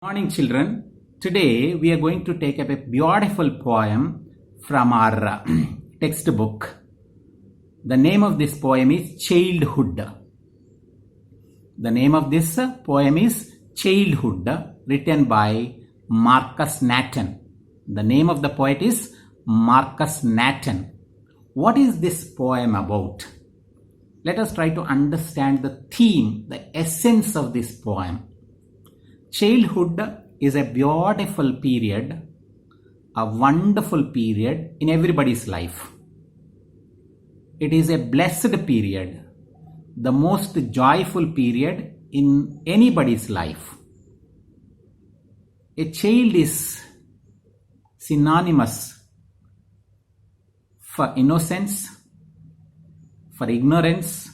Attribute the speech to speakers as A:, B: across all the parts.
A: Morning, children. Today we are going to take up a beautiful poem from our textbook. The name of this poem is Childhood. The name of this poem is Childhood, written by Markus Natten. The name of the poet is Markus Natten. What is this poem about? Let us try to understand the theme, the essence of this poem. Childhood is a beautiful period, a wonderful period in everybody's life. It is a blessed period, the most joyful period in anybody's life. A child is synonymous for innocence, for ignorance,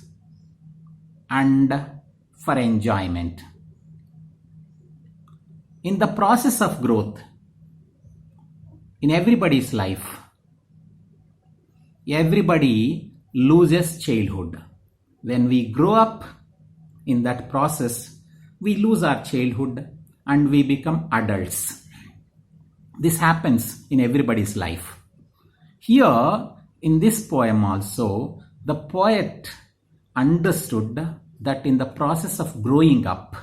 A: and for enjoyment. In the process of growth, in everybody's life, everybody loses childhood. When we grow up in that process, we lose our childhood and we become adults. This happens in everybody's life. Here, in this poem also, the poet understood that in the process of growing up,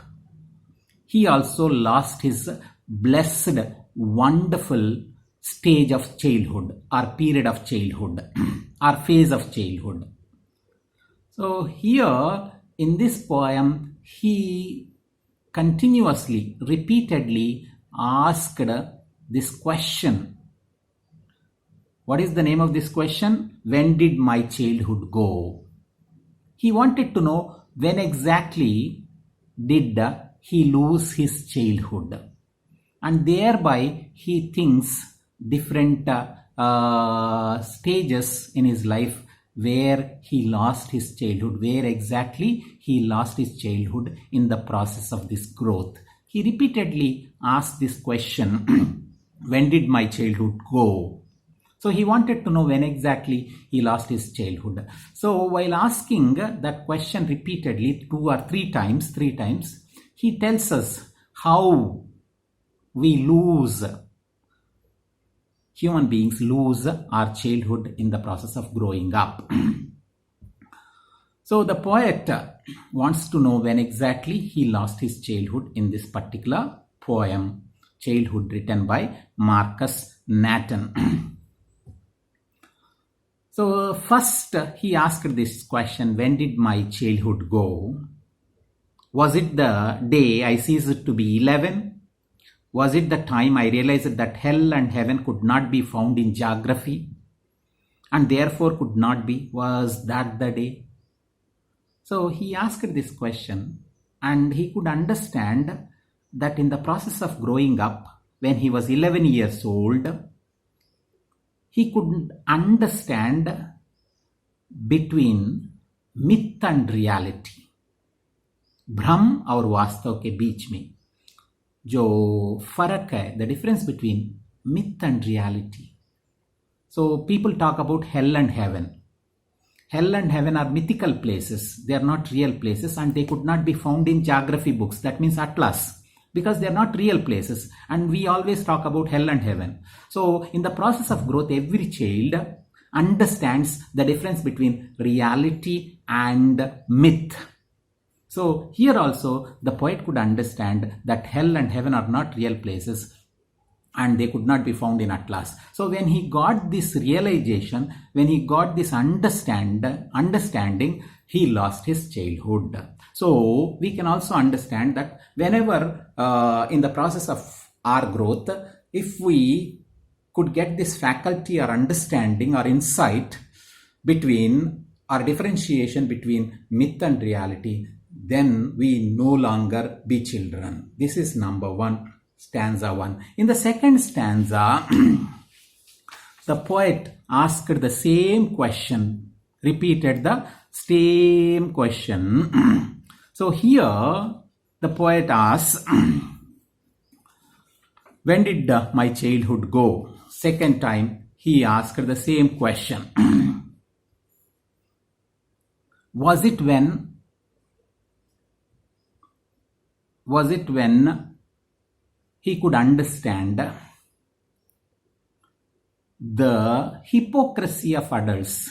A: he also lost his blessed, wonderful stage of childhood, or period of childhood, or phase of childhood. So here in this poem, he continuously, repeatedly asked this question. What is the name of this question? When did my childhood go? He wanted to know when exactly did he lose his childhood, and thereby he thinks different stages in his life where he lost his childhood, where exactly he lost his childhood in the process of this growth. He repeatedly asked this question, when did my childhood go? So he wanted to know when exactly he lost his childhood. So while asking that question repeatedly, three times, he tells us how human beings lose our childhood in the process of growing up. So the poet wants to know when exactly he lost his childhood in this particular poem, Childhood, written by Markus Natten. So first he asked this question, when did my childhood go? Was it the day I ceased to be 11? Was it the time I realized that hell and heaven could not be found in geography and therefore could not be? Was that the day? So he asked this question, and he could understand that in the process of growing up, when he was 11 years old, he could understand between myth and reality, भ्रम और वास्तव के बीच में जो फर्क है, the difference between myth and reality. So people talk about hell and heaven. Hell and heaven are mythical places. They are not real places, and they could not be found in geography books. That means atlas, because they are not real places. And we always talk about hell and heaven. So in the process of growth, every child understands the difference between reality and myth. So here also the poet could understand that hell and heaven are not real places and they could not be found in atlas. So when he got this realization, when he got this understanding, he lost his childhood. So we can also understand that whenever in the process of our growth, if we could get this faculty or understanding or insight between or differentiation between myth and reality, then we no longer be children. This is number one, stanza 1. In the second stanza, the poet asked the same question, repeated the same question. So here the poet asks, when did my childhood go? Second time he asked the same question. Was it when he could understand the hypocrisy of adults.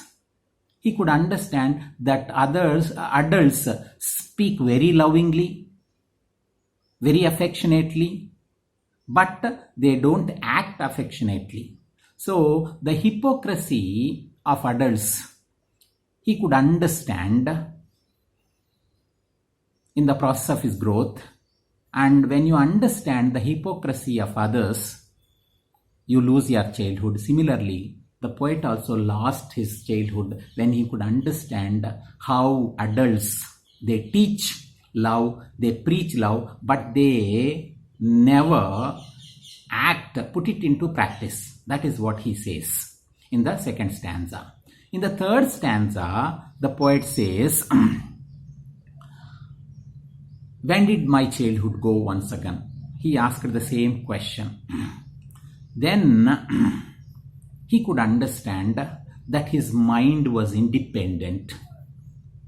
A: He could understand that adults speak very lovingly, very affectionately, but they don't act affectionately. So the hypocrisy of adults, he could understand in the process of his growth. And when you understand the hypocrisy of others, you lose your childhood. Similarly, the poet also lost his childhood when he could understand how adults, they teach love, they preach love, but they never put it into practice. That is what he says in the second stanza. In the third stanza, the poet says, when did my childhood go once again? He asked the same question. Then he could understand that his mind was independent.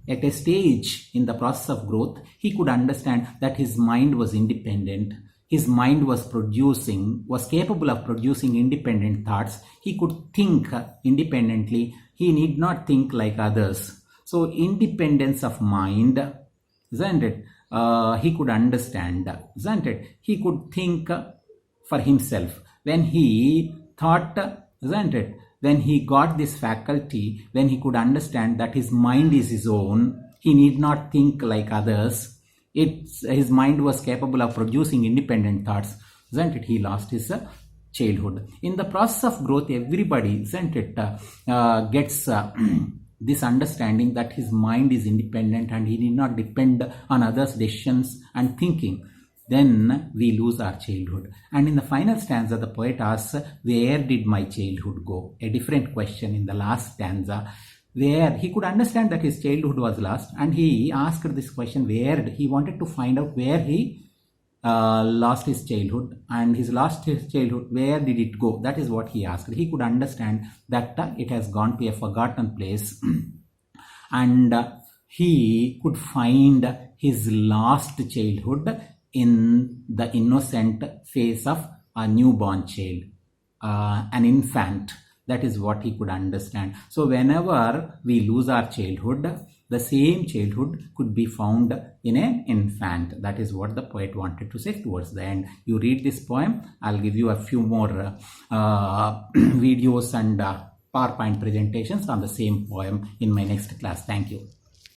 A: At a stage in the process of growth, he could understand that his mind was independent. His mind was capable of producing independent thoughts. He could think independently. He need not think like others. So independence of mind, isn't it? He could understand, isn't it? He could think for himself. When he thought, isn't it? When he got this faculty, when he could understand that his mind is his own, he need not think like others. His mind was capable of producing independent thoughts, isn't it? He lost his childhood. In the process of growth, everybody, isn't it, gets this understanding that his mind is independent and he need not depend on others' decisions and thinking. Then we lose our childhood. And in the final stanza, the poet asks, where did my childhood go? A different question in the last stanza, where he could understand that his childhood was lost, and he asked this question, where he wanted to find out where he lost his childhood, and his childhood, where did it go? That is what he asked. He could understand that it has gone to a forgotten place and he could find his lost childhood in the innocent face of a newborn child, an infant. That is what he could understand. So whenever we lose our childhood, the same childhood could be found in an infant. That is what the poet wanted to say towards the end. You read this poem. I'll give you a few more videos and PowerPoint presentations on the same poem in my next class. Thank you.